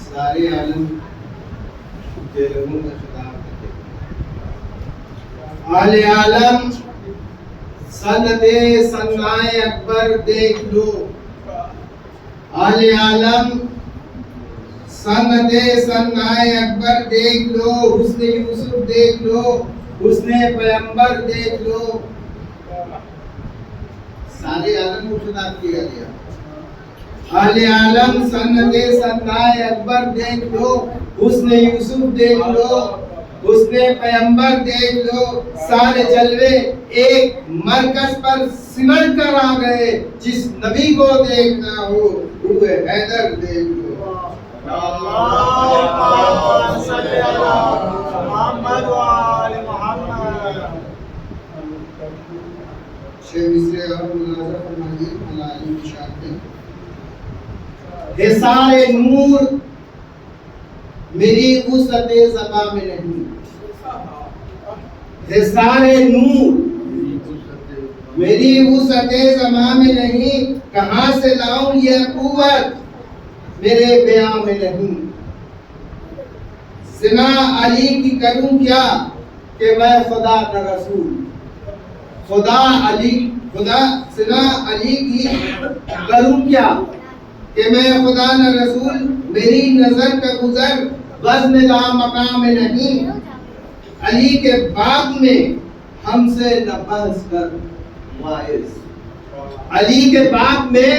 سارے عالم کے لوگوں کا خطاب کرتے آل عالم سنت ثنائے اکبر دیکھ لو، آل عالم سنت ثنائے اکبر دیکھ لو، حسن یوسف دیکھ لو، حسن پیغمبر دیکھ لو. سارے عالم کو خطاب کیا گیا. آل عالم سنت ثنائے اکبر دیکھ لو، حسن یوسف دیکھ لو، حسن پیغمبر دیکھ لو. سارے جلوے ایک مرکز پر سمٹ کر آ گئے. جس نبی کو دیکھنا ہو روح حیدر دیکھ لو. اللہم صلی علی محمد و آل محمد. شیخ مصری اور مناظر فرمائیے ملائی مشاہدے حصار نور میری وسعت زباں میں نہیں، حصار نور میری وسعت زباں میں نہیں. کہاں سے لاؤں یہ قوت میرے بیان میں نہیں. سنا علی کی کروں کیا کہ میں خدا نہ رسول. خدا سنا علی کی کروں کیا کہ میں خدا نہ رسول. میری نظر کا گزر بزم لا مقام نہیں. علی کے باب میں ہم سے نہ بحث کر واعظ. علی کے باب میں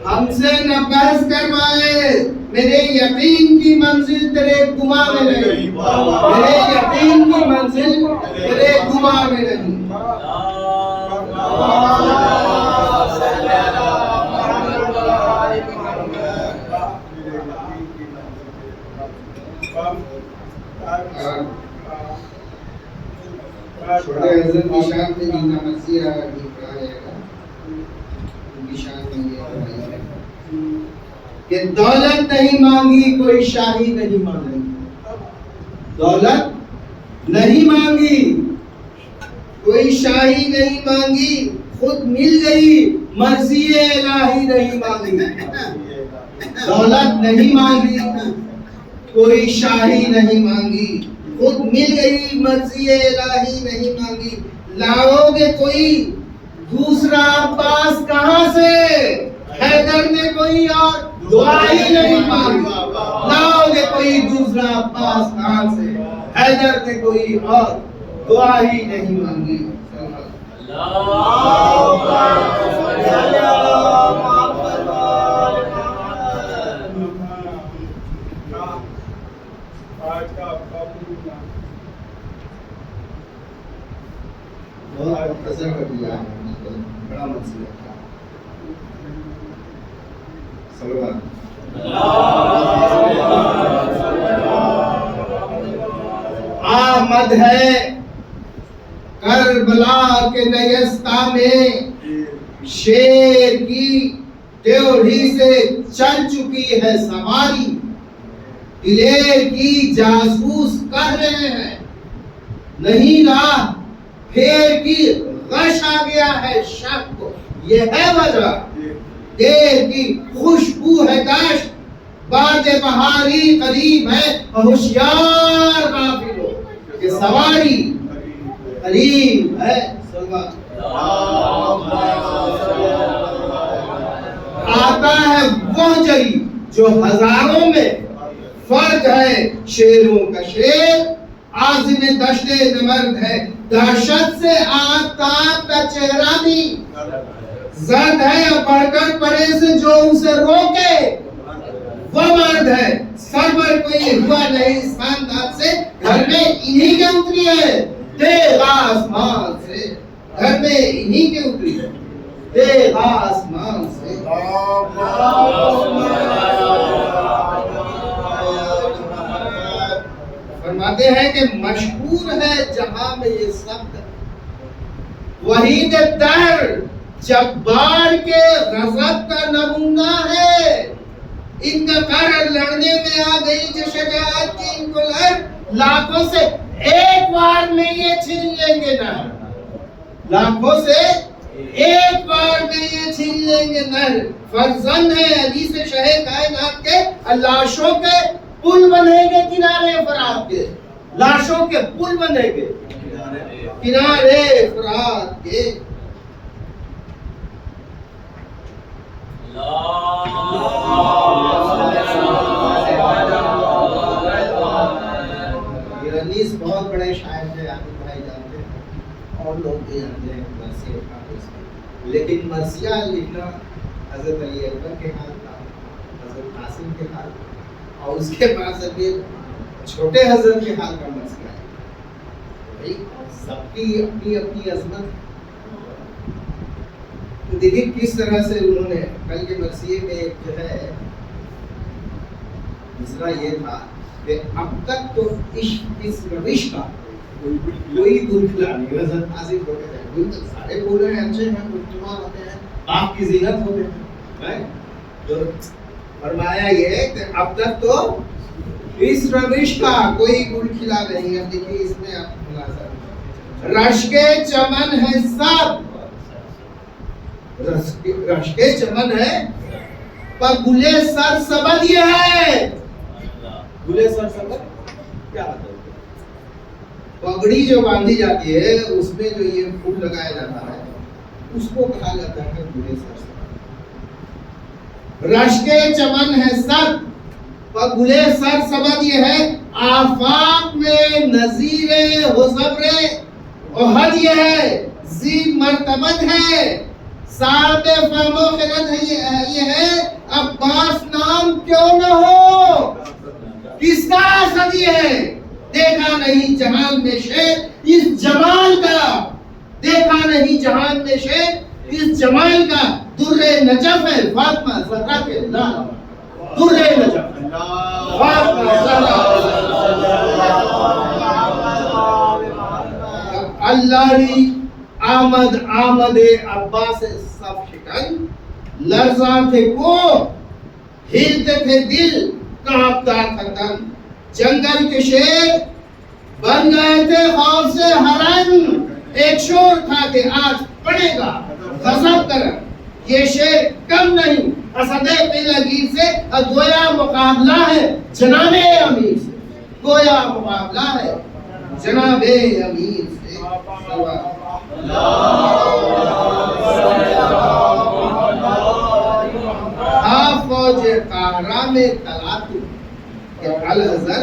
ہم سے نہ بحث کر واعظ. میرے یقین کی منزل تیرے گما میں نہیں. میرے یقین کی منزل تیرے گما میں نہیں. چھوٹے حضرت کی شان میں جتنا مرضی کہا جائے گا ان کی شان میں یہ ہے کہ دولت نہیں مانگی کوئی شاہی نہیں مانگی. دولت نہیں مانگی کوئی شاہی نہیں مانگی. خود مل گئی مرضی الہی نہیں مانگی. دولت نہیں مانگی کوئی شاہی نہیں مانگی. خود مل گئی مرضی الہی نہیں مانگی. لاؤ گے کوئی دوسرا عباس کہاں سے؟ حیدر نے کوئی اور دعا ہی نہیں مانگی. لاؤ گے کوئی دوسرا عباس کہاں سے؟ حیدر نے کوئی اور دعا ہی نہیں مانگی. بہت مختصر کر دیا بڑا منصوبہ تھا. آمد ہے کربلا کے نیستہ میں، شیر کی ڈیوڑھی سے چل چکی ہے سواری. دلیر کی جاسوس کر رہے ہیں نہیں راہ، پھیر کی غش آ گیا ہے شک کو یہ ہے وجہ. دیر کی خوشبو ہے دشت، باد بہاری قریب ہے. ہوشیار غافلوں کہ سواری قریب ہے. آتا ہے وہ جری جو ہزاروں میں فرق ہے. شیروں کا شیر عازم دشت نمرد ہے. دہشت سے آفتاب کا چہرہ بھی زد ہے بڑھ کر پرے سے جو اسے روکے وہ مرد ہے. سرور کوئی ہوا نہیں اس خاندان سے گھر میں انہی کے اتری ہے دیکھ آسمان سے. گھر میں انہی کے اتری ہے دیکھ آسمان سے. فرماتے ہیں کہ مشہور ہے جہاں میں یہ سب وحید دہر جبار کے غضب کا نمونہ ہے. ان کا قہر لڑنے میں آ گئی جو شجاعت کی ان کو لڑ لاکھوں سے ایک بار میں یہ چھین لیں گے نر. لاکھوں سے ایک بار میں یہ چھین لیں گے نر. فرزند ہے علی سے شہ کائنات کے لاشوں کے پل بنے گے کنارے فرات کے. لاشوں کے پل بنے گے کنارے فرات کے. رنیس بہت بڑے شاعر تھے عابد بھائی جانتے ہیں اور لوگ بھی جانتے ہیں مرثیہ کا. لیکن مرثیہ لکھنا حضرت علی اکبر کے حال تھا, حضرت قاسم کے حال تھا, اور اس کے بعد پھر چھوٹے حضرت کے حال کا مرثیہ ہے. بھائی سب کی اپنی اپنی عظمت. تو دیکھیں کس طرح سے انہوں نے کل کے مرثیے میں ایک جو ہے مصرع یہ تھا کہ اب تک تو عشق اس روش کا کوئی گل کھلا نہیں. حضرت قاسم کو کہتے ہیں گل تو سارے پھول ہیں, اچھے ہیں, خوشگوار ہوتے ہیں, باغ کی زینت ہوتے ہیں. تو فرمایا یہ کہ اب تک تو اس روش کا کوئی گل کھلا نہیں. اب دیکھیے اس میں آپ خلاصہ رشک چمن ہے سب, رشک چمن ہے پر گلے سر سبد یہ ہے. گلے سر سبد کیا ہوتا ہے؟ پگڑی جو باندھی جاتی ہے اس میں جو یہ پھول لگایا جاتا ہے اس کو کہا جاتا ہے گلے سر سبد. رشک چمن ہے سب پر گلے سر سبد یہ ہے. آفاق میں نظیر حضبر احد یہ ہے. زی مرتبت ہے صاحب فہم و خرد ہے یہ ہے. عباس نام کیوں نہ ہو کس کا اسد یہ ہے. دیکھا نہیں جہان میں شیر اس جمال کا, دیکھا نہیں جہان میں شیر اس جمال کا. در نجف ہے فاطمہ زہرا کے لال. در نجف فاطمہ زہرا اللہ ری آمد آمد عباس سب شکن. لرزاں تھے کو ہلتے تھے دل کانپتا تھا تن. جنگل کے شیر بن گئے تھے خوف سے ہرن. ایک شور تھا کہ آج پڑے گا غضب کرن. یہ شیر کم نہیں اسد پیلگیر سے. گویا مقابلہ ہے جناب امیر سے. گویا مقابلہ ہے جناب امیر سے. فوج قاہرہ میں تلاتو کہ الحضر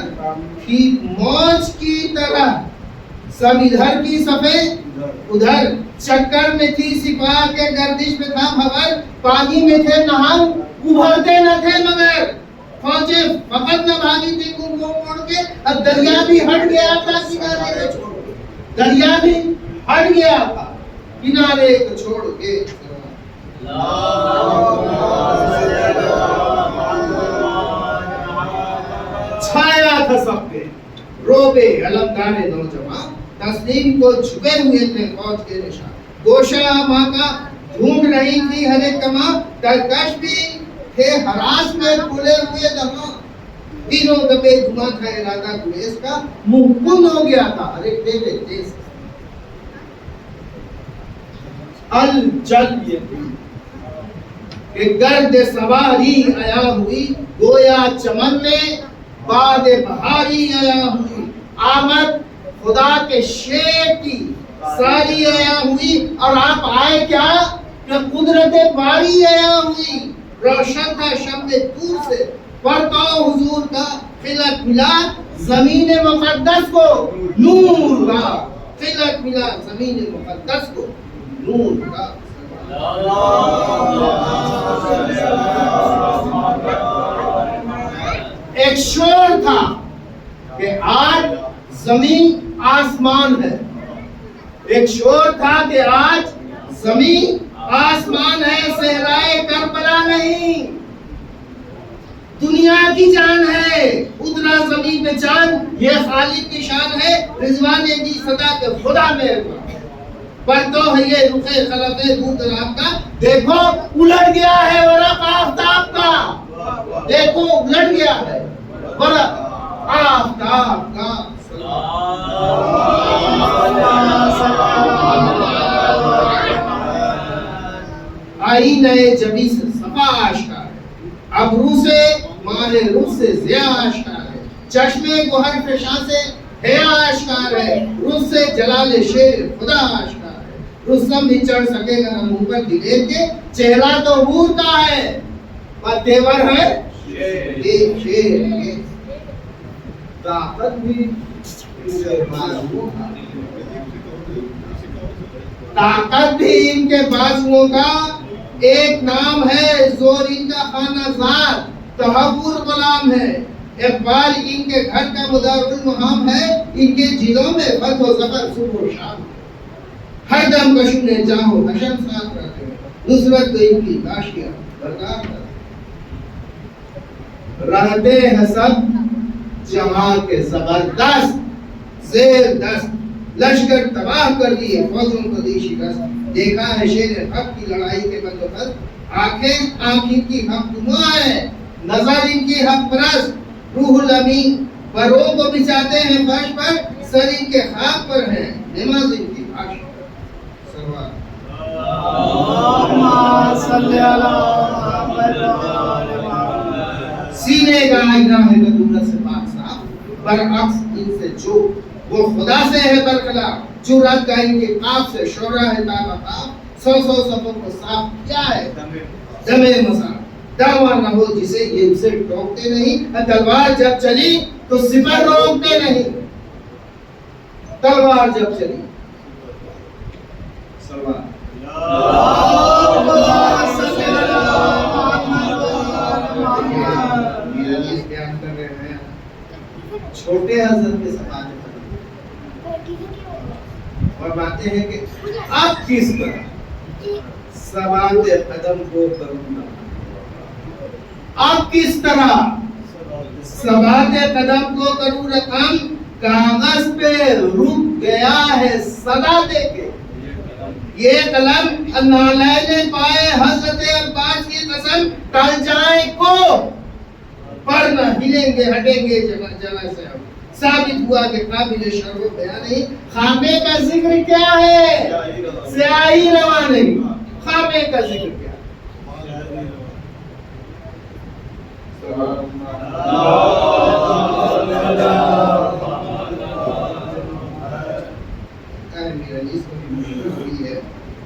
ٹھیک موج کی طرح سب ادھر کی سفید ادھر. چکر میں تھی سپاہ کے گردش میں تھا بھور. پانی میں تھے نہنگ ابھرتے نہ تھے مگر. فوجیں فقط نہ بھاگی تھی گم موڑ کے. اب دریا بھی ہٹ گیا تھا کنارے کو چھوڑ کے. دریا بھی ہٹ گیا تھا کنارے کو چھوڑ کے. چھایا تھا سب پہ روبے علمدار نوجوان. تسلیم کو چھپے ہوئے تھے فوج کے نشان. گوشہ ماں کا ڈھونڈ رہی تھی ہر ایک کماں. ترکش بھی تھے ہراس میں کھلے ہوئے دماغ. تینوں دبے گھما تھا ارادہ گریز کا. منہ کن ہو گیا تھا ارے تیرے تیز. الجل یہ کہ گرد سواری آیا ہوئی. گویا چمن میں باد بہاری آیا ہوئی. آمد خدا کے شیر کی ساری آیا ہوئی. اور آپ آئے کیا کہ قدرت باری آیا ہوئی. روشن تھا شمع دور سے پرتو حضور کا. خلق ملا زمین مقدس کو نور کا. خلق ملا زمین مقدس کو نور کا. ایک شور تھا کہ آج زمین آسمان ہے. ایک شور تھا کہ آج زمین آسمان ہے، صحرائے کربلا نہیں. دنیا کی جان ہے، اترا زمین پہ چاند، یہ خالق کی شان ہے. رضوان نے دی صدا کہ خدا مہربان، پر تو ہے یہ رخ خلق دور دراز کا. دیکھو الٹ گیا ہے ورق آفتاب کا، دیکھو الٹ گیا ہے ورق آفتاب کا. آئینہ جبی سے صفا آشکار ہے، ابرو سے ماہ رخ سے ضیا آشکار ہے. چشمے گوہر فشاں سے حیا آشکار ہے، رخ سے جلال شیر خدا آشکار ہے. رستم بھی چڑھ سکے گا نہ منہ پر دلیر کے، چہرہ تو حور کا ہے پر تیور ہے ایک شیر کے. طاقت بھی طاقت بھی ان کے بازوؤں کا ایک نام ہے. زور ان کا خانہ زاد تحور غلام ہے. اقبال ان کے گھر کا مدار المہام ہے. ان کے جلوں میں فتح و ظفر صبح و شام. ہر دم کشم نے جاہو حشر ساتھ رکھے، نصرت تو ان کی کاشیاں برقرار رہتے ہیں سب جمال کے زبردست. زیر دست لشکر تباہ کر دیے، فوجوں کو دی شکست. دیکھا ہے شیر حق کی لڑائی کے بندوبست. آنکھیں آنکھ کی حق نما ہے، نظر ان کی حق پرست. روح الامین پروں کو بچاتے ہیں فرش پر، سر ان کے خاک پر ہے نماز ان کی بھاش پر. سینے کا آئینہ ہے قدورت سے پاک صاف، برعکس ان سے جو وہ خدا سے ہے برخلاف. جو رد کا ان کے قاف سے شورہ ہے تابہ تاب. سو صفوں کو صاف کیا ہے دمے مزار. دعویٰ نہ ہو جسے یہ اسے ٹوکتے نہیں. تلوار جب چلی تو سپر روکتے نہیں. تلوار جب چلی سلوار بیان کر رہے ہیں چھوٹے حضرت کے سماج اور باتیں ہیں کہ اب کس طرح ثبات قدم کو کروں گا. اب کس طرح ثبات قدم کو کروں رقم. کاغذ پہ رک گیا ہے صدا دے کے یہ قلم. نالین پائے حضرت عباس کی قسم، ٹل جائیں کو پر نہ ہلیں گے ہٹیں گے جگہ سے. ہم ثابت ہوا کہ قابل شرح و بیان نہیں. خامے کا ذکر کیا ہے؟ سیاہی روا نہیں. خامے کا ذکر کیا ہے؟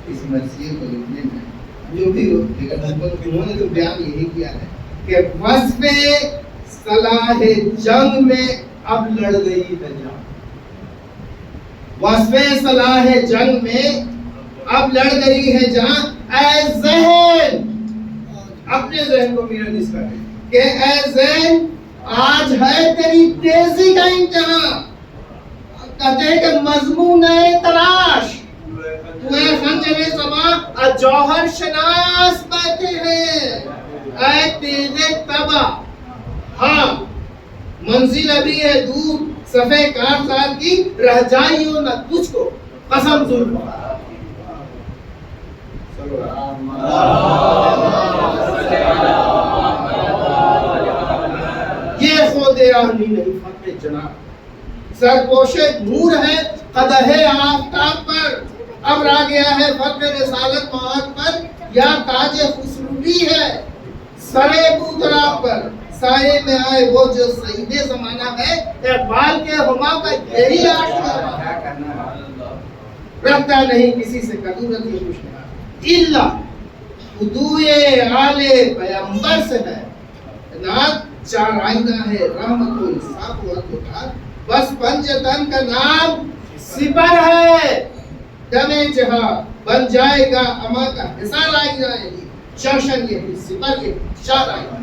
اس مرثیے کو لکھنے میں جو بھی ہو، لیکن انہوں نے تو بیان یہی کیا ہے کہ وصف صلاح جنگ میں اب لڑ گئی ہے جنگ. وصف صلاح جنگ میں اب لڑ گئی ہے جہاں. اے ذہن، اپنے ذہن کو میرا نس کرے کہ اے ذہن آج ہے تیری تیزی کا امتحان. کہتے ہیں کہ مضمون تلاش توے خنجر زباں جوہر شناس بیٹھے ہیں. اے تیغ تبا، ہاں منزل ابھی ہے دور، صفحے کارزار کی رہ جائیو نہ تجھ کو قسم ظلم. یہ خود آہنی نہیں فتح جناب. سرپوش نور ہے قدح آفتاب پر. اب آ گیا ہے فرق رسالت مواد پر. یا تاج خسروی ہے سرے بوتراب پر. سائے میں آئے وہ جو سعید زمانہ ہے. اقبال کے ہما کا یہی آشکار رکھتا نہیں کسی سے قدورت کی خوشنام الا خدوئے آل پیمبر سے ہے. نات چار آئینہ ہے رحمت و انصاف و عدل. بس پنج تن کا نام سپر ہے. دم جہاں بن جائے گا اما کا حصار آئینہ ہے، شرشن یہ سپر یہ شار آئینہ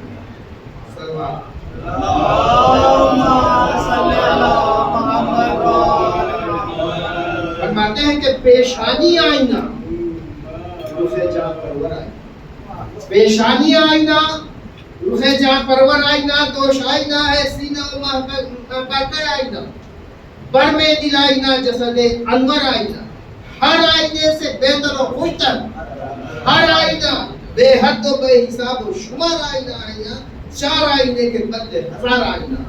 فرماتے ہیں کہ پیشانی آئینہ روح جاں پرور آئینہ، پیشانی آئینہ روح جاں پرور آئینہ، دوش آئینہ ہے سینہ و محبت آئینہ، بر میں دل آئینہ جسد انور آئینہ، ہر آئینے سے بہتر و خوشتر، ہر آئینہ بے حد و بے حساب و شمار آئینہ آئینہ، چار آئینے کے بدلے ہزار آئینہ۔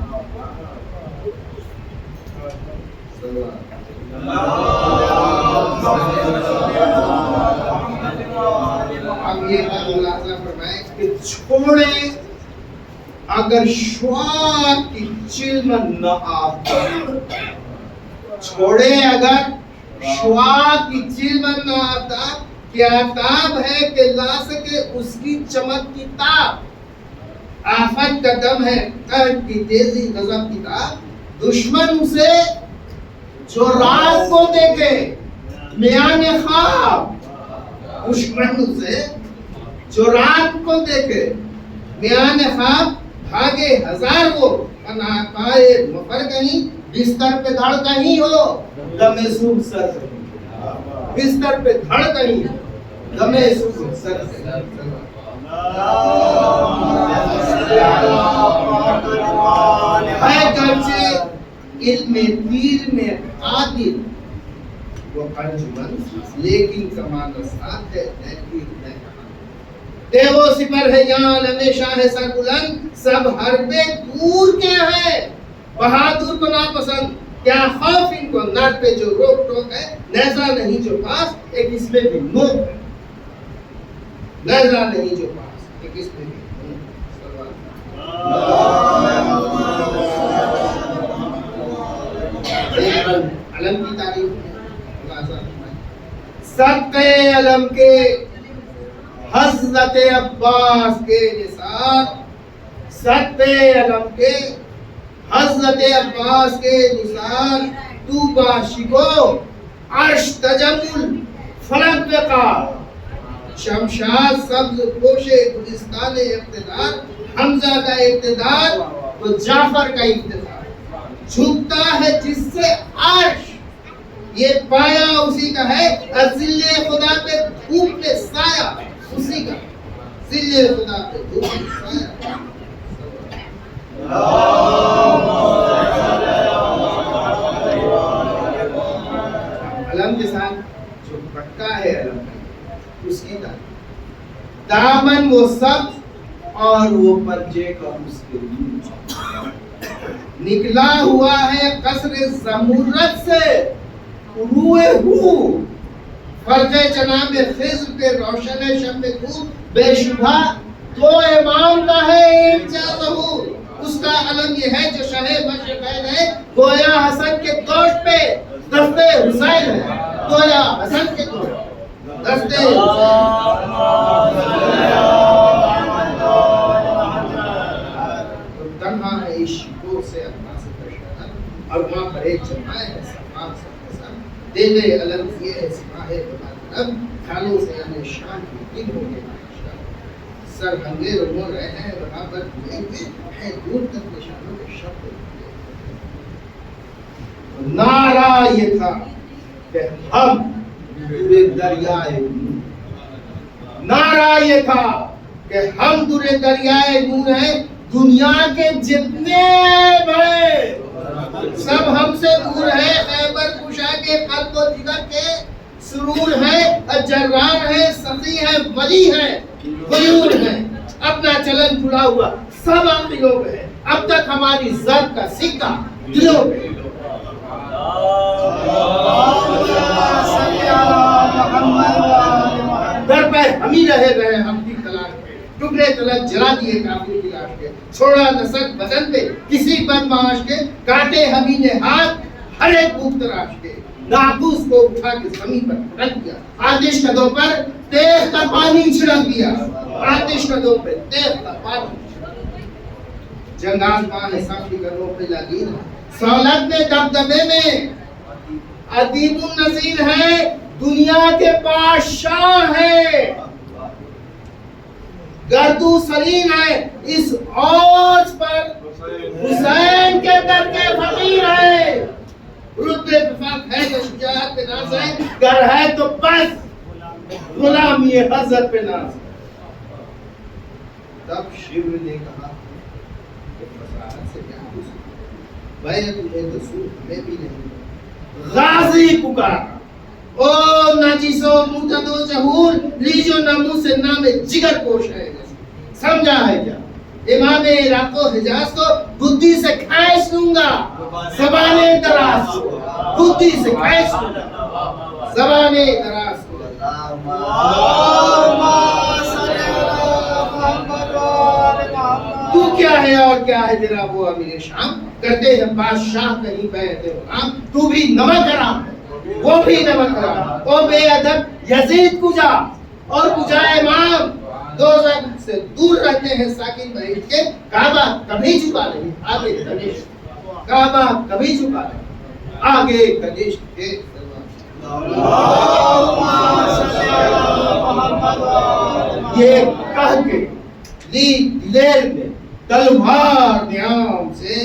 اب یہ بات ملاحظہ فرمائیں کہ چھوڑے اگر شعاع کی چلمن نہ آتا، چھوڑے اگر شعاع کی چلمن نہ آتا، کیا تاب ہے کہ لا سکے اس کی چمک کی تاب، آفت کا دم ہے قہر کی تیزی غضب کی تاب، دشمن سے جو رات کو دیکھے میان خواب، دشمن سے جو رات کو دیکھے میان خواب، بھاگے ہزار وہ پناہ پائے مفر کہیں، بستر پہ دھڑ کہیں ہو دم صبح سر کہیں، بستر پہ دھڑ کہیں دم صبح سر کہیں۔ ہے گرچہ علم تیر میں عادل وہ انجمن، لیکن کمان ساتھ ہے تحقیق میں کہاں، دیو سپر ہے یہاں ہمیشہ ہے سر بلند، سب حربے دور کے ہیں بہادر کو ناپسند، کیا خوف ان کو نر پہ جو روک ٹوک ہے، نیزہ نہیں جو پاس ایک اس میں بھی نوک ہے، نیزہ نہیں جو پاس ایک اس میں بھی علم کی تعریف، سطح علم کے حضرت عباس کے نثار، سطح علم کے حضرت عباس کے نثار، تو باشکو عرش تجمل فلک بقا، شمشاد سبز پوش گلستان اقتدار، حمزہ کا اقتدار تو جعفر کا اقتدار، جھکتا ہے جس سے عرش، یہ پایا اسی کا ہے، ذل خدا پہ دھوپ میں سایہ اسی کا، ذل خدا پہ دھوپ میں سایہ۔ علم کے ساتھ جو پکا ہے علم اس کی دامن وہ سبز اور وہ پنجے کا اس کے لیے نکلا ہوا ہے قصر زمرد سے روئے ہو، فرق جناب خضر پہ روشن شب کو، بے شبہ تو امام کا ہے ایک ظہور، اس کا علم یہ ہے جو شاہ مشرقین ہے، گویا حسن کے دوست پہ دستے حسین ہے، گویا حسن کے دوست دستے تنہا ہے عشق سے اپنا سے تشہد، اور وہاں پر ایک جمعہ ہے صفات سب دے گئے علم یہ ہے سپاہ بطلب کھالوں سے یعنی شام کی دن ہو گئے سر ہنگے رو رہے ہیں، وہاں پر ہوئے ہیں دور تک نشانوں کے شبد ہوئے۔ نعرہ یہ تھا کہ ہم دور دریائے نور، نعرہ یہ تھا کہ ہم دور دریائے نور ہیں، دنیا کے جتنے بڑے سب ہم سے دور ہے، خیبر کشا کے قلب و جگر کے سرور ہے، جرار ہے، سخی ہے، ولی ہے، غیور ہے، اپنا چلن کھلا ہوا سب عقلوں پہ ہے، اب تک ہماری ضرب کا سکہ دلوں پہ۔ در پہ ہم ہی رہے گئے ہم کی تلاش پہ، ٹکڑے تلک جلا دیے کافر کی لاش کے، چھوڑا نسک بدن پہ کسی بدمعاش کے، کاٹے ہمیں نے ہاتھ ہر ایک بھوک تراش کے، ناقوس کو اٹھا کے زمین پر پھٹک دیا، آتش قدوں پر تیز کا پانی چھڑک دیا، آتش قدوں پہ تیز کا پانی چھڑک دیا، جنگ آسمان صافی کروں پہ لگی سہولت میں دبدبے میں ادیب النظیر ہے، دنیا کے بادشاہ ہے، گردو سلیم ہے، اس عوج پر حسین کے در کے فقیر ہے، رتبے پہ فرق ہے تو شجاعت پہ ناز ہے، گر ہے تو بس غلامی حضرت پہ ناز ہے۔ تب شیور نے کہا کہ فساد سے کیا ہو سکتا، بیعت رسول ہمیں بھی نہیں، غازی پکارا، او ناجیسو موتدو جہول لیجو ناموس نام جگر پوش ہے، سمجھا ہے کیا؟ امام عراق و حجاز کو بدھی سے کھینچ لوں گا، زبان دراز بدھی سے کھینچ لوں گا، زبان دراز۔ تو کیا ہے اور کیا ہے تیرا وہ امیر شام، کرتے ہیں بادشاہ کہیں بیعت غلام، تو بھی نمک حرام ہے، وہ بھی نمک حرام، او بے ادب یزید کجا اور کجا امام، دوزخ سے دور رہتے ہیں ساکن بعید کے، کعبہ کبھی جھکا نہیں، آگے کنیش، کعبہ کبھی جھکا نہیں، آگے کنیش کے یہ کہہ کے لی دلیر میں تلوار نیام سے،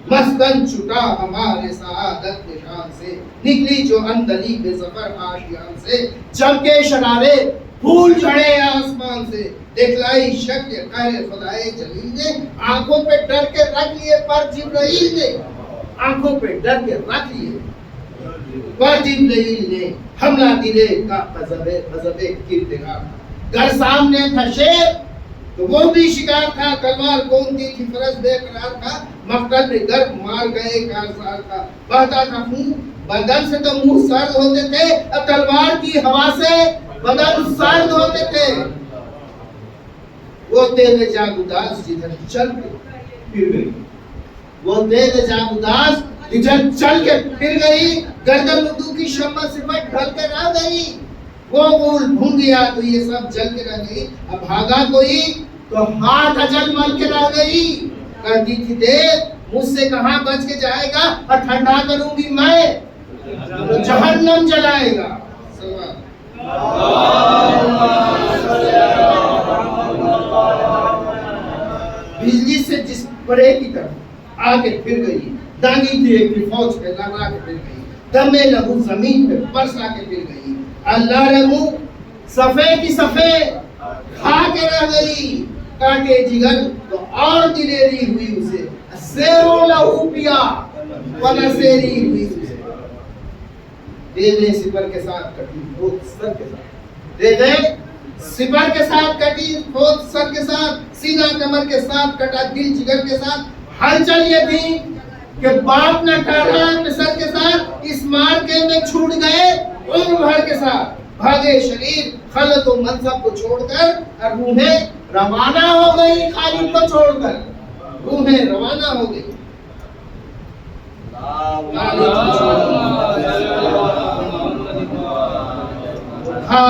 مسکن چھٹا ہمارے سعادت نشان سے، نکلی جو اندلی بے ظفر آشیان سے، چمکے شرارے پھول جھڑے آسمان سے، دکھلائی شکل قہر خدائے جلیل نے، آنکھوں پہ ڈر کے رکھ لیے پر جبرائیل نے، آنکھوں پہ ڈر کے رکھ لیے پر جبرائیل نے، حملہ دلے کا غضب کردگار، گر سامنے تھا شیر تو وہ بھی شکار تھا، تلوار کونتی تھی فرس بے قرار تھا، مقتل میں گرد مار گئے کارزار تھا، بہتا تھا خون بدن سے تو منہ سرد ہوتے تھے، اب تلوار کی ہوا سے بدن سرد ہوتے تھے، وہ تیرے جاگوداز جدھر چل کے پھر گئی، وہ تیرے جاگوداز جدھر چل کے پھر گئی، گردن اردو کی شمع سمٹ ڈھل کے رہ گئی، وہ غول بھون گیا تو یہ سب جل کے رہ گئی، اب بھاگا کوئی تو ہاتھ اجل مل کے رہ گئی، کہتی تھی دیکھ مجھ سے کہاں بچ کے جائے گا، اور ٹھنڈا کروں گی میں تو جہنم جلائے گا۔ بجلی سے جس پرے کی طرف آگے پھر گئی، دانگی تھی ایک فوج پہ لگا کے پھر گئی، دمے لہو زمین پہ برسا کے پھر گئی، اللہ رحمو صفے کی صفے کھا کے رہ گئی، کاٹے جگر تو اور دلیری ہوئی اسے، سیرو لہو پیا ونسیری ہوئی اسے، دے دے سپر کے ساتھ کٹی بہت سر کے ساتھ، دے دے سپر کے ساتھ کٹی بہت سر کے ساتھ، سینہ کمر کے ساتھ کٹا دل جگر کے ساتھ، ہلچل یہ تھی کہ باپ نہ ٹھہرا اپنے سر کے ساتھ، اس مارکے میں چھوٹ گئے عمر بھر کے ساتھ، بھاگے شریر خلط و منصب کو چھوڑ کر، اور روحیں روانہ ہو گئی خالد کو چھوڑ کر، روحیں روانہ ہو گئی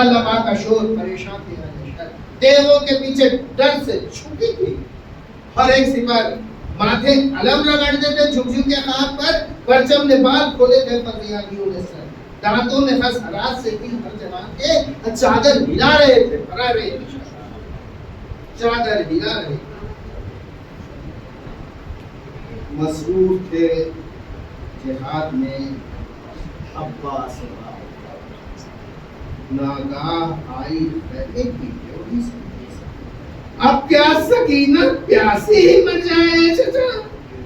لبا کا شور پریشان تھی، دیووں کے پیچھے ڈر سے چھپی تھی، ہر ایک سپر ماتھے علم رگڑتے تھے جھک جھک کے خاک پر، پرچم نے بال کھولے تھے فریادیوں نے سر، دانتوں میں خس حرات سے تھی ہر جوان کے، چادر ہلا رہے تھے فرارے چادر ہلا رہے مسرور تھے جہاد میں عباس ناگاہ آئی رہے کی جوڑی سے، اب کیا سکینت پیاسی ہی مر جائے چچا،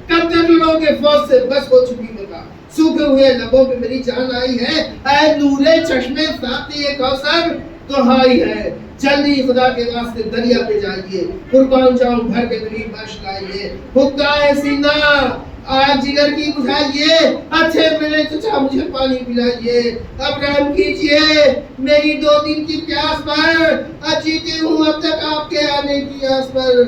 کب تک لوگوں کے فوج سے بس ہو چکی بتا، سوکھے ہوئے لبوں پہ میری جان آئی ہے، اے نورے چشمے ساتھی کوثر دہائی ہے، جلدی خدا کے واسطے دریا پہ جائیے، قربان جاؤں بھر کے میری بخش لائیے، حکا ہے سینہ آج جگر کی بجھائیے، اچھے ملے چچا مجھے پانی پلائیے، اب رحم کیجئے میری 2 دن کی پیاس پر، جیتی ہوں اب تک آپ کے آنے کی آس پر،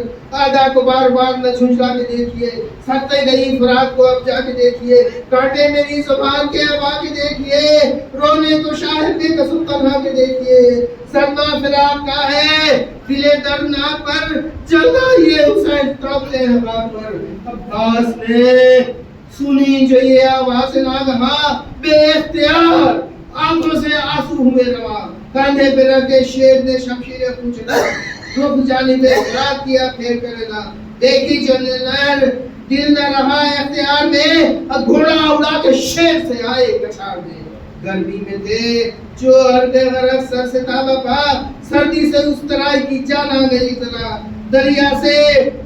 آدھا کو بار بار نہ جھنجھلا کے دیکھیے، سکتے گئی فراق کو اب جا کے دیکھیے، کاٹے میری زبان کے اب آ کے دیکھیے، رونے کو شاہد کے قسم تنہا کے دیکھیے، سلمہ فراق کا ہے دلے دردناک پر، چلنا یہ حسین ٹوپتے ہیں بات پر، عباس نے سنی جو یہ آواز ناگہاں بے اختیار آنکھوں سے آنسو ہوئے روا، کاندھے پہ رکھ کے شیر نے شمشیر پوچھا، رخ جانب افراد کیا پھیر کرے گا، دیکھی جو نر دل نہ رہا اختیار میں، گھوڑا اڑا کے شیر سے آئے کچھار میں، گرمی میں تھے جو عرب غرب سر سے تابا پا، سردی سے اس طرح کی جان آ گئی طرح، دریا سے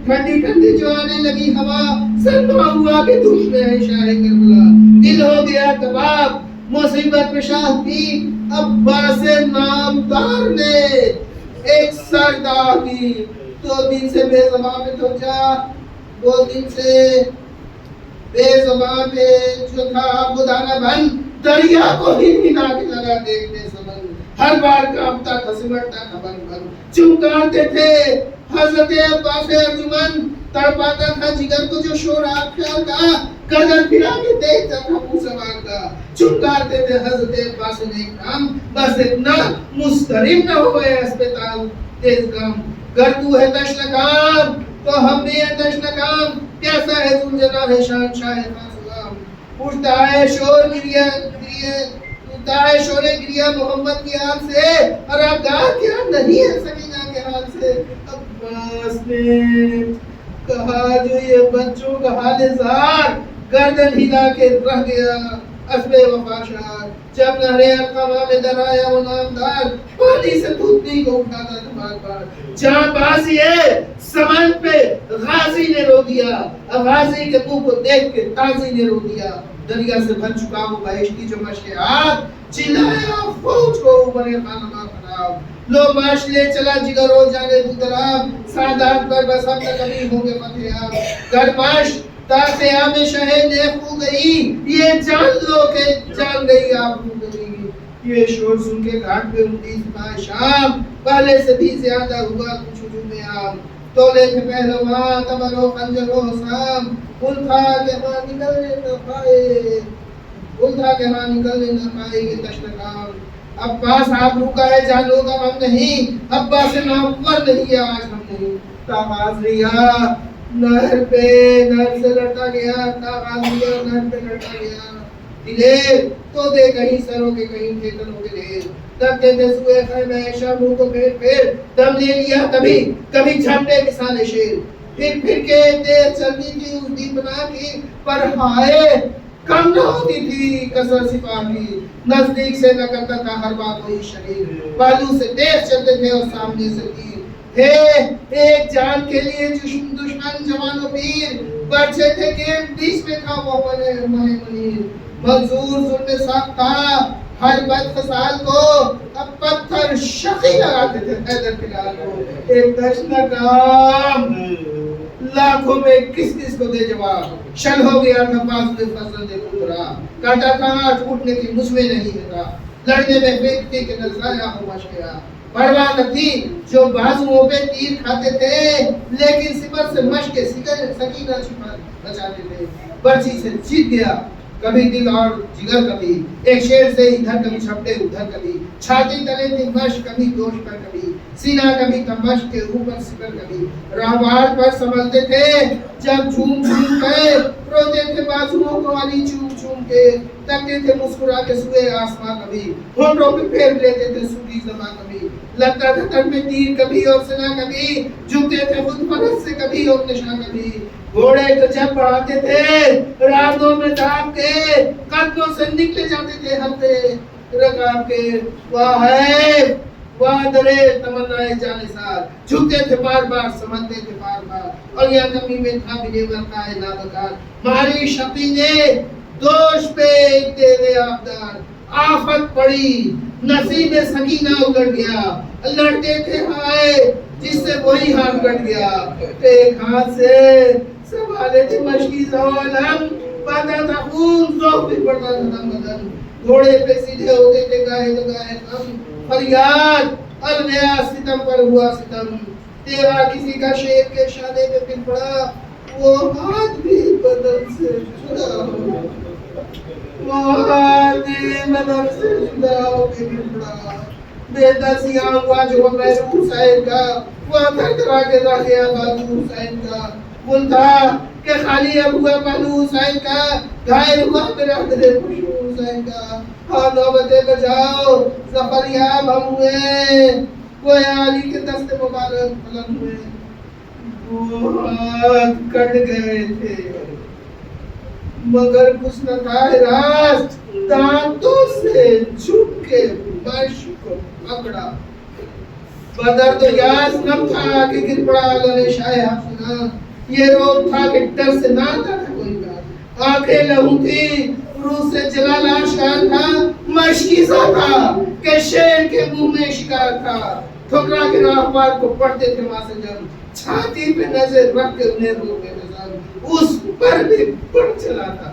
ٹھنڈی ٹھنڈی جو آنے لگی ہوا، سرما ہوا کہ دھوپ میں ہے شاہ کربلا، دل ہو گیا کباب مصیبت میں شاہ کی عباس نامدار نے ایک سردار کی، 2 دن سے بے زبان میں تو جا، 2 دن سے بے زبان پہ جو تھا بدانا بن، دریا کو ہی ملا کے لگا دیکھنے سمن، ہر بار کامتا تھا سمٹتا تھا بن بن، چمکارتے تھے حضرت عباس ارجمن، تڑپاتا تھا جگر کو جو شور خیال کا، گردن پھرا کے دیکھتا تھا منہ سوار کا، چمکارتے تھے حضرت عباس اکرام، بس اتنا مسترب نہ ہوئے اسپتال تیز کام، گر تو ہے تشنکام تو ہم بھی ہے تشنکام، کیسا ہے زلجنا ہے شان شاہ خاصلام، اٹھتا ہے شور گریا اٹھتا ہے شور گریا محمد کی حال سے، اور آگاہ کیا نہیں ہے سکینہ کے حال سے، عباس نے کہا جو یہ بچوں کا حال زار، گردن ہلا کے رہ گیا اسب وفاشار، جب نہرے ارقامہ میں در آیا وہ نامدار، پانی سے دھوتنی کو اٹھاتا تھا بار بار، جہاں باسی ہے سمن پہ غازی نے رو دیا، غازی کے منہ کو دیکھ کے تازی نے رو دیا، دریا سے بھر چکا وہ بہشتی جو مشک آگ، چلایا فوج کو عمر خانمہ خراب، لو ماش لے چلا جگر ہو جانے بودراب، سادات پر بس ہم تک ابھی ہوں گے فتح، گرماش تاقیام شہر نے خو گئی، یہ جان لو کہ جان گئی آپ خو گئی، یہ شور سن کے گھاٹ پہ 29 ماہ شام، پہلے سے بھی زیادہ ہوا کچھ ہجوم عام، تولے تھے پہلوان تمر و خنجر و حسام، ان تھا کہ ہاں نکلنے نہ پائے، ان تھا کہ ہاں نکلنے نہ پائے یہ تشنکام، عباس آپ روکا ہے جانوں کا ہم نہیں، عباس نامور نہیں ہے آج ہم نہیں، تاغاز ریا نہر پہ نہر سے لڑتا گیا، تاغاز ریا نہر پہ لڑتا گیا، دلیر تو دے کہیں سروں کے کہیں کھیتنوں کے دیر، تکتے تھے سوئے خیمہ شاموں کو پھر دم لے لیا کبھی جھپٹے مثال شیر، پھر کے تیز چلتی تھی اس دی بنا کی، پر ہائے کم نہ ہوتی تھی کسر سپاہ کی، نزدیک سے نہ کرتا تھا ہر بات وہی شریر، بالو سے تیز چلتے تھے اور سامنے سے تیر تھے، ایک جان کے لیے دشمن جوان و پیر، بچے تھے کہ بیچ میں تھا وہ ماہ منیر، منظور ظلم ساختہ ہر بد فسال کو، اب پتھر شقی لگاتے تھے حیدر کلال کو، ایک تشنکام لاکھوں میں کس کو دے جواب، شل ہو گیا تھا باز میں فضل دے پترا، کاٹا تھا چھوٹنے کی مجھ میں نہیں تھا، لڑنے میں فیک تھی کہ نظرایا ہو مشکیا، پرواہ نہ تھی جو بازوؤں پہ تیر کھاتے تھے، لیکن سپر سے مشق سکینہ چھپا بچاتے تھے، برچی سے جیت گیا کبھی دل اور جگر، کبھی ایک شیر سے ادھر کبھی چھپٹے ادھر، کبھی چھاتی تلے تھی مشق کبھی دوش پر، کبھی سینہ کبھی تمش کے اوپر سپر، کبھی راہوار پر سنبھلتے تھے جب جھوم کے روتے تھے بازوؤں کو علی چوم کے، تکتے تھے مسکرا کے سوئے آسماں، کبھی ہونٹوں پہ پھیر لیتے تھے سوری زباں، کبھی لگتا تھا تن میں تیر کبھی اور سنا، کبھی جھکتے تھے خود پرست سے کبھی اور نشاں، کبھی گھوڑے تو جب بڑھاتے تھے رازوں میں دھاپ کے، قدموں سے نکلے جاتے تھے ہلتے رکاب کے، واہ ہے واہ درے تمنائے جانثار، جھکتے تھے بار بار سمجھتے تھے بار بار، اور یہ کمی میں تھا بنے ورقہ نابکار، ماری شقی نے دوش پہ دے گئے آبدار، آفت پڑی نصیب سکینہ اگڑ گیا، لڑتے تھے ہائے جس سے وہی ہاتھ کٹ گیا، ایک ہاتھ سے سنبھالے تھے مشکی زوالم، پاتا تھا خون ذوق بھی پڑتا تھا دم بدن، گھوڑے پہ سیدھے ہوتے تھے گاہے تو گاہے ہم، فریاد الگیا ستم پر ہوا ستم، تیرا کسی کا شیر کے شادے پہ پھر پڑا، وہ ہاتھ بھی بدن سے جدا ہو، وہ ہاتھ بھی بدن سے جدا ہو کے پھر پڑا، بے دسیاں ہوا جو محروم حسین کا، وہ تھر تھرا کے رہ گیا بازو حسین کا، بول تھا کہ خالی اب ہوا پہلو حسین کا، گھائل ہوا میرا دل خوشو حسین کا. ہاں نوبتیں بجاؤ، ظفر یاب ہم ہوئے، کوئی علی کے دست مبارک بلند ہوئے. وہ ہاتھ کٹ گئے تھے مگر کچھ نہ تھا راست، دانتوں سے جھک کے مشق کو پکڑا. بدر تو یاس نہ تھا کہ گر پڑا عالم شاہ حفظنا، یہ روب تھا کہ ڈر سے نہ آتا تھا کوئی بات. آنکھیں لہو تھی، روح سے جلال آشکار تھا، مشکی سا تھا کہ شیر کے منہ میں شکار تھا. ٹھکرا کے راہوار کو پڑھتے تھے وہاں سے جب، چھاتی پہ نظر رکھ کے انہیں رو کے نظر اس پر بھی پڑ چلا تھا.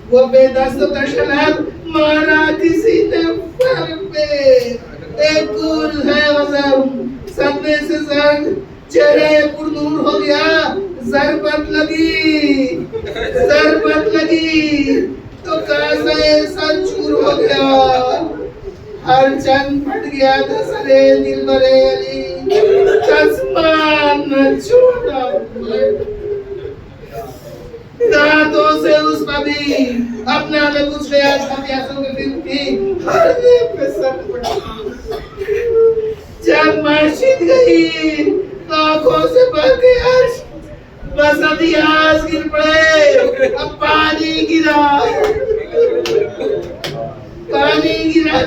وہ بے دست و تشلب مارا کسی نے پر پہ، ایک گول ہے وزم صدمے سے زرد چہرے پر نور ہو گیا. ضربت لگی تو کاسے سر چور ہو گیا. ہر چند پھٹ گیا تھا سرے دل برے علی، آسمان نہ چھوڑا. دانتوں سے اس پر بھی اپنا میں کچھ ریاض کا پیاسوں کے دل تھی، ہر دے پہ سر پڑا. جب مرشد گئی آنکھوں سے بہ کے عرش، بس ادیاز گر پڑے. اب پانی گرا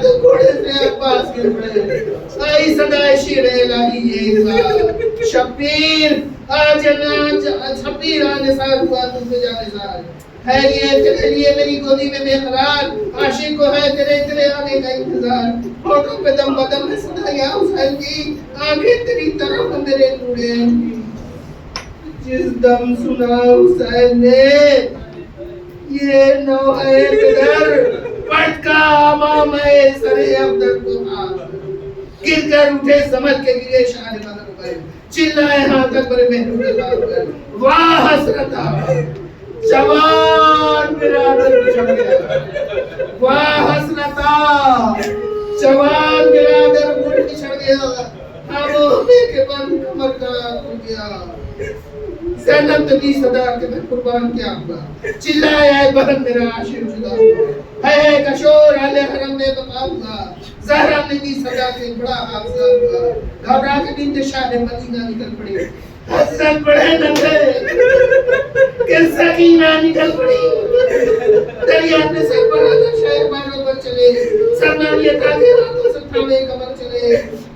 تو گھوڑے سے عباس گر پڑے. آئی صدای شیر الہی یہ انسان شبیر شبیر آنے سار ہوا تم پہ جانے سار ہے. یہ تیرے لیے میری گودی میں بے قرار، عاشق کو ہے تیرے آنے کا انتظار. ہوٹوں پہ دم بدم ہے صدا یا حسین کی، آنکھیں تیری طرف میرے نورے کی. جس دم سنا حسین نے یہ نوحہ قدر، پٹکا امام سر ابدر کو ہاتھ. گر کر اٹھے سمجھ کے گرے شاہ بدر پر، چلائے ہاتھ اکبر محمود اللہ پر. واہ حسرتا جوان برادر بچھڑ گیا، واہ حسرتا جوان برادر مڑ بچھڑ گیا. خاموشی کے بند کمر کا ہو گیا. زینب تبھی صدا کہ میں قربان کیا ہوا، چلائے اے بہن میرا عاشق جدا ہوا. ہے کشور اہل حرم میں بقا ہوا، زہرا نے بھی صدا کے بڑا حافظہ ہوا. گھبرا کے بنت شاہ مدینہ نکل پڑی، حسن بڑھے نہ تھے کہ سکینہ نکل پڑی. دریا نے سر بڑھا تھا شہر باروں پر چلے، سرنام یہ تھا کہ راتوں سے تھامے کمر چلے.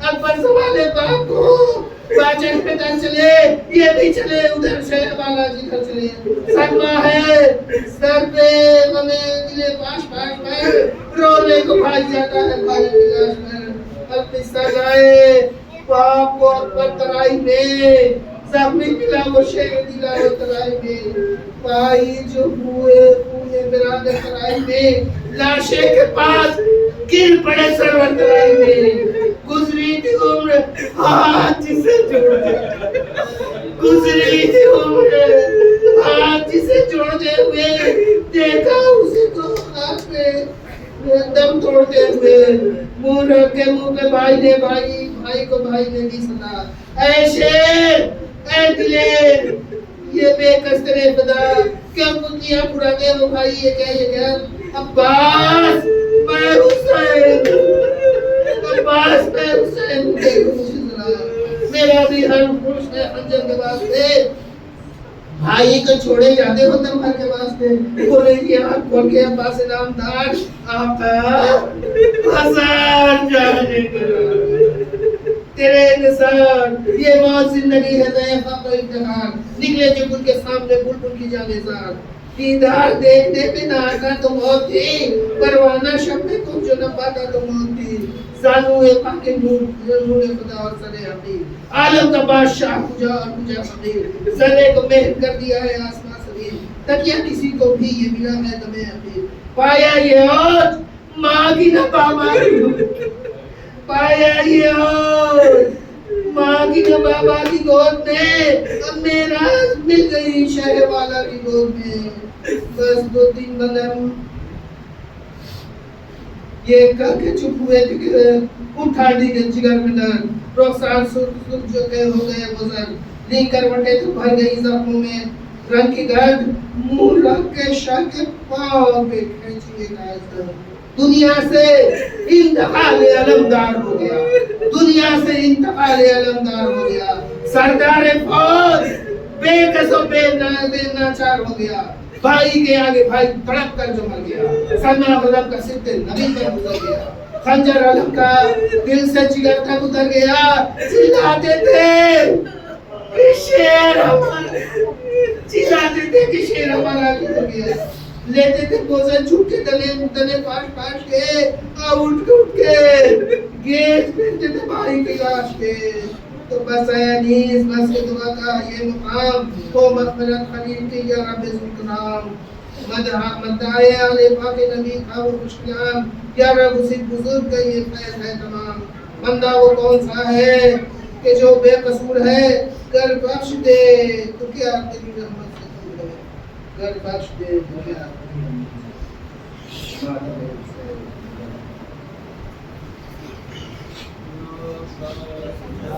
اکبر سوالے باپ کو باچن پہ در چلے، یہ بھی چلے ادھر شہر والا جی کر چلے. صدمہ ہے سر پہ ہمیں دلے پاش پر، رونے کو بھائی جاتا ہے بھائی کی لاش پر. اب قصہ گائے باپ کو اکبر ترائی میں، زخمی ملا وہ شہر دلا وہ ترائی میں. بھائی جو ہوئے پونے برادر ترائی میں، لاشے کے پاس گر پڑے سرور ترائی میں. گزری تھی عمر ہاتھ جسے جوڑ دے، گزری تھی عمر ہاتھ جسے جوڑ دے ہوئے، دیکھا اسے تو خاک پہ دم توڑتے ہوئے. منہ رکھ کے منہ پہ بھائی نے بھائی کو بھائی نے بھی صدا. اے شیر اے دلیر یہ بے کس تیرے فدا، کیوں پتیاں پھڑا گئے وہ بھائی یہ کیا عباس میں حسین، عباس میں حسین دیکھو مجھے ذرا. میرا بھی ہر خوش ہے خنجر کے واسطے، بھائی کو چھوڑے جاتے ہو تم بھر کے واسطے. بولے یہ آنکھ کھول کے عباس نامدار آقا ہزار جانے کرو تیرے نثار. یہ موت زندگی ہے ضعیفہ کو امتحان، نکلے جو ان کے سامنے بلبل کی جانثار. دیدار دیکھنے پہ نہ آتا تو موت تھی، پروانہ شب میں تم جو نہ پاتا تو موت تھی. زانوئے پاک نور خدا اور سر حقیر، عالم کا بادشاہ کجا اور کجا فقیر. سرے کو مہر کر دیا ہے آسمان سبیر، تکیہ کسی کو بھی یہ ملا ہے دم حقیر. پایا یہ اور ماں کی نہ بابا کی، پایا یہ اور ماں کی نہ بابا کی گود میں، اب میرا مل گئی شہر والا کی گود میں. بس دو تین بندم یہ کہہ کے چپ ہوئے کہ اٹھا دی گئی جگر میں درد. رخسار سرخ جو کہ ہو گئے گزر، لی کروٹیں تو بھر گئی زخموں میں. رنگ کی گرد منہ رکھ کے شاہ کے پاؤں پہ کھینچیے گا. دنیا سے انتقال علمدار ہو گیا, دنیا سے انتقال علمدار ہو گیا. سردار فوج بے کس و بے ناچار ہو گیا. بھائی کے آگے بھائی تڑپ کر جو مر گیا. سلمان غضب کا ست نبی پر گزر گیا. خنجر علم کا دل سے جگر تک اتر گیا. چلاتے تھے کہ شیر ہمارا, چلاتے تھے کہ شیر ہمارا گزر گیا. لیتے تھے بوزن چھوٹ کے دنے پاش کے, اٹھ کے گیٹ پھرتے تھے بھائی کی لاش کے. تو بس اے انیس, بس کے دعا کا یہ مقام ہو مغفرت خلیل کی یا رب ذوالکرام. مدعائے آل پاک نبی خواب و خوش کلام, یا رب اسی بزرگ کا یہ فیض ہے تمام. بندہ وہ کون سا ہے کہ جو بے قصور ہے, گر بخش دے تو کیا تیری رحمت سے دور ہے, گر بخش دے تو کیا تیری